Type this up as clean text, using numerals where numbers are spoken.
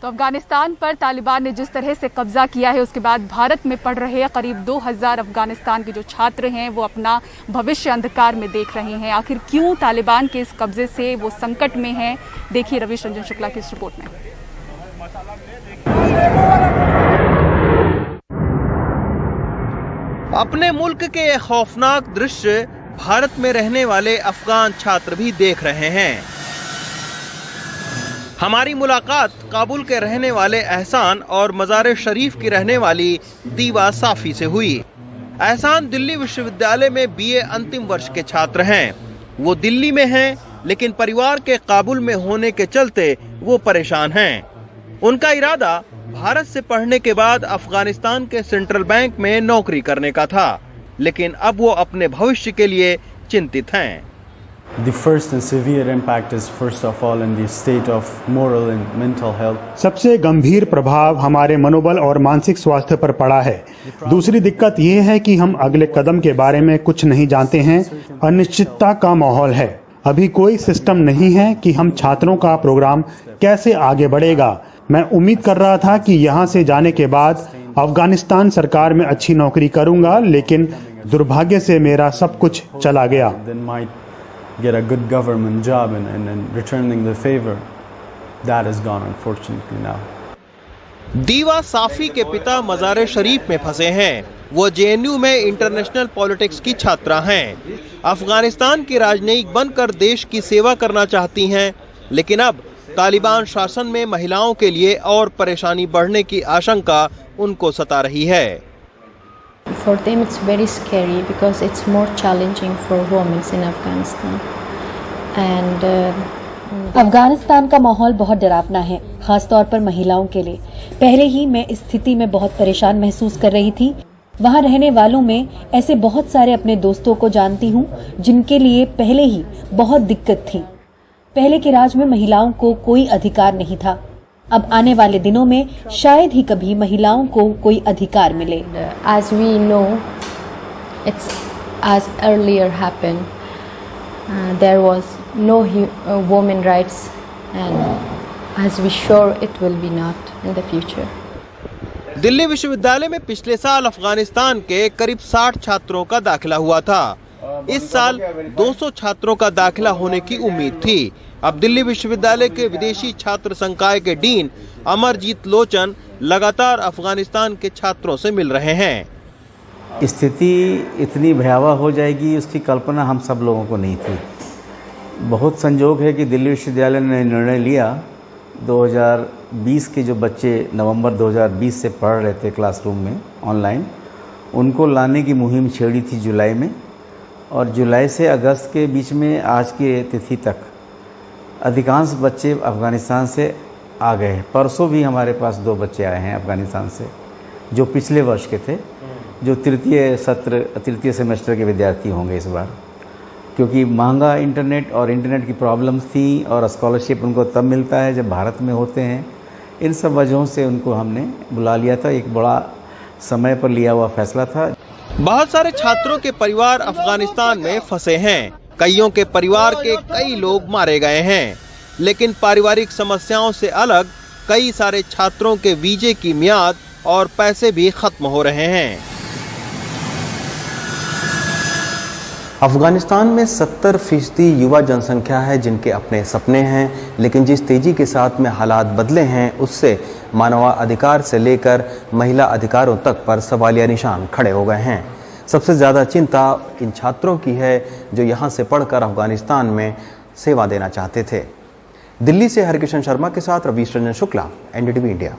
तो अफगानिस्तान पर तालिबान ने जिस तरह से कब्जा किया है, उसके बाद भारत में पढ़ रहे करीब 2000 अफगानिस्तान के जो छात्र हैं वो अपना भविष्य अंधकार में देख रहे हैं। आखिर क्यों तालिबान के इस कब्जे से वो संकट में हैं, देखिए रवीश रंजन शुक्ला की इस रिपोर्ट में। अपने मुल्क के ये खौफनाक दृश्य भारत में रहने वाले अफगान छात्र भी देख रहे हैं। हमारी मुलाकात काबुल के रहने वाले एहसान और मज़ार शरीफ की रहने वाली दीवा साफी से हुई। एहसान दिल्ली विश्वविद्यालय में बीए अंतिम वर्ष के छात्र हैं। वो दिल्ली में हैं, लेकिन परिवार के काबुल में होने के चलते वो परेशान हैं। उनका इरादा भारत से पढ़ने के बाद अफगानिस्तान के सेंट्रल बैंक में नौकरी करने का था, लेकिन अब वो अपने भविष्य के लिए चिंतित हैं। The first and severe impact is first of all in the state of moral and mental health. सबसे गंभीर प्रभाव हमारे मनोबल और मानसिक स्वास्थ्य पर पड़ा है। दूसरी दिक्कत ये है कि हम अगले कदम के बारे में कुछ नहीं जानते हैं। अनिश्चितता का माहौल है। अभी कोई सिस्टम नहीं है कि हम छात्रों का प्रोग्राम कैसे आगे बढ़ेगा। मैं उम्मीद कर रहा था कि यहाँ से जाने के बाद अफगानिस्तान सरकार में अच्छी नौकरी करूंगा, लेकिन दुर्भाग्य से मेरा सब कुछ चला गया। Get a good government job and returning the favor. That is gone unfortunately now. दीवा साफी के पिता मज़ार शरीफ में फंसे हैं। वो जेएनयू में इंटरनेशनल पॉलिटिक्स की छात्रा हैं। अफगानिस्तान की राजनयिक बनकर देश की सेवा करना चाहती हैं, लेकिन अब तालिबान शासन में महिलाओं के लिए और परेशानी बढ़ने की आशंका उनको सता रही है। For them it's very scary because it's more challenging for women in Afghanistan. And Afghanistan का माहौल बहुत डरावना है, खास तौर पर महिलाओं के लिए। पहले ही मैं इस स्थिति में बहुत परेशान महसूस कर रही थी। वहाँ रहने वालों में ऐसे बहुत सारे अपने दोस्तों को जानती हूँ जिनके लिए पहले ही बहुत दिक्कत थी। पहले के राज में महिलाओं को कोई अधिकार नहीं था। अब आने वाले दिनों में शायद ही कभी महिलाओं को कोई अधिकार मिले। as we know, it's as earlier happened. There was no women rights, and as we sure it will be not in the future. Delhi विश्वविद्यालय में पिछले साल अफगानिस्तान के करीब 60 छात्रों का दाखिला हुआ था। इस साल 200 छात्रों का दाखिला होने की उम्मीद थी। अब दिल्ली विश्वविद्यालय के विदेशी छात्र संकाय के डीन अमरजीत लोचन लगातार अफगानिस्तान के छात्रों से मिल रहे हैं। स्थिति इतनी भयावह हो जाएगी, उसकी कल्पना हम सब लोगों को नहीं थी। बहुत संजोग है कि दिल्ली विश्वविद्यालय ने निर्णय लिया 2020 के जो बच्चे नवंबर 2020 से पढ़ रहे थे क्लासरूम में ऑनलाइन, उनको लाने की मुहिम छेड़ी थी जुलाई में, और जुलाई से अगस्त के बीच में आज के तिथि तक अधिकांश बच्चे अफ़गानिस्तान से आ गए। परसों भी हमारे पास 2 बच्चे आए हैं अफ़गानिस्तान से, जो पिछले वर्ष के थे, जो तृतीय सेमेस्टर के विद्यार्थी होंगे इस बार, क्योंकि महंगा इंटरनेट और इंटरनेट की प्रॉब्लम्स थी और स्कॉलरशिप उनको तब मिलता है जब भारत में होते हैं। इन सब वजहों से उनको हमने बुला लिया था। एक बड़ा समय पर लिया हुआ फैसला था। बहुत सारे छात्रों के परिवार अफगानिस्तान में फंसे हैं। कईयों के परिवार के कई लोग मारे गए हैं, लेकिन पारिवारिक समस्याओं से अलग कई सारे छात्रों के वीजे की मियाद और पैसे भी खत्म हो रहे हैं। अफगानिस्तान में 70% युवा जनसंख्या है जिनके अपने सपने हैं, लेकिन जिस तेजी के साथ में हालात बदले हैं उससे मानवाधिकार से लेकर महिला अधिकारों तक पर सवालिया निशान खड़े हो गए हैं। सबसे ज़्यादा चिंता इन छात्रों की है जो यहाँ से पढ़कर अफगानिस्तान में सेवा देना चाहते थे। दिल्ली से हरिकिशन शर्मा के साथ रवीश रंजन शुक्ला, एनडीटीवी इंडिया।